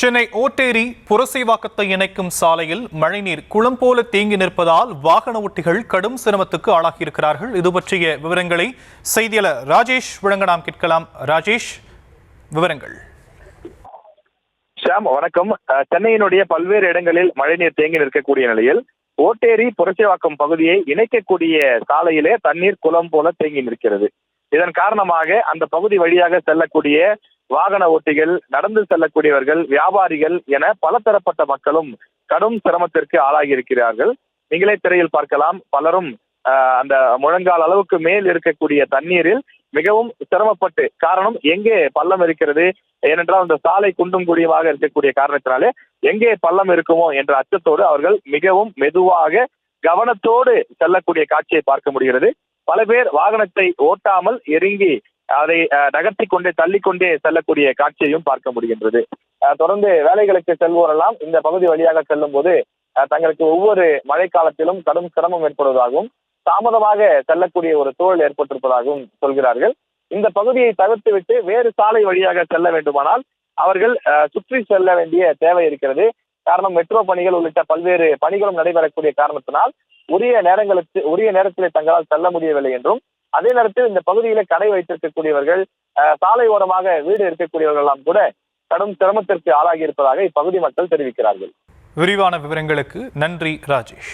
சென்னை ஓட்டேரி புரசைவாக்கத்தை இணைக்கும் சாலையில் மழைநீர் குளம் போல தேங்கி நிற்பதால் வாகன ஓட்டிகள் கடும் சிரமத்துக்கு ஆளாகியிருக்கிறார்கள். இது பற்றிய விவரங்களை செய்தியாளர் ராஜேஷ் வழங்க நாம் கேட்கலாம். ராஜேஷ், விவரங்கள். ஷாம், வணக்கம். சென்னையினுடைய பல்வேறு இடங்களில் மழைநீர் தேங்கி நிற்கக்கூடிய நிலையில் ஓட்டேரி புரசைவாக்கம் பகுதியை இணைக்கக்கூடிய சாலையிலே தண்ணீர் குளம் போல தேங்கி நிற்கிறது. இதன் காரணமாக அந்த பகுதி வழியாக செல்லக்கூடிய வாகன ஓட்டிகள், நடந்து செல்லக்கூடியவர்கள், வியாபாரிகள் என பல தரப்பட்ட மக்களும் கடும் சிரமத்திற்கு ஆளாகி இருக்கிறார்கள். நீங்களே திரையில் பார்க்கலாம். பலரும் அந்த முழங்கால் அளவுக்கு மேல் இருக்கக்கூடிய தண்ணீரில் மிகவும் சிரமப்பட்டு, காரணம் எங்கே பள்ளம் இருக்கிறது, ஏனென்றால் அந்த சாலை குண்டும் குழியுமாக இருக்கக்கூடிய காரணத்தினாலே எங்கே பள்ளம் இருக்குமோ என்ற அச்சத்தோடு அவர்கள் மிகவும் மெதுவாக கவனத்தோடு செல்லக்கூடிய காட்சியை பார்க்க முடிகிறது. பல பேர் வாகனத்தை ஓட்டாமல் இறங்கி அதை நகர்த்தி கொண்டே தள்ளிக்கொண்டே செல்லக்கூடிய காட்சியையும் பார்க்க முடிகின்றது. தொடர்ந்து வேலைகளுக்கு செல்வோரெல்லாம் இந்த பகுதி வழியாக செல்லும் போது தங்களுக்கு ஒவ்வொரு மழைக்காலத்திலும் கடும் சிரமம் ஏற்படுவதாகவும், தாமதமாக செல்லக்கூடிய ஒரு சூழல் ஏற்பட்டிருப்பதாகவும் சொல்கிறார்கள். இந்த பகுதியை தவிர்த்துவிட்டு வேறு சாலை வழியாக செல்ல வேண்டுமானால் அவர்கள் சுற்றி செல்ல வேண்டிய தேவை இருக்கிறது. காரணம், மெட்ரோ பணிகள் உள்ளிட்ட பல்வேறு பணிகளும் நடைபெறக்கூடிய காரணத்தினால் உரிய நேரத்திலே தங்களால் செல்ல முடியவில்லை என்றும், அதே நேரத்தில் இந்த பகுதியில கடை வைத்திருக்கக்கூடியவர்கள், சாலை ஓரமாக வீடு இருக்கக்கூடியவர்கள் எல்லாம் கூட கடும் சிரமத்திற்கு ஆளாகி இருப்பதாக இப்பகுதி மக்கள் தெரிவிக்கிறார்கள். விரிவான விவரங்களுக்கு நன்றி ராஜேஷ்.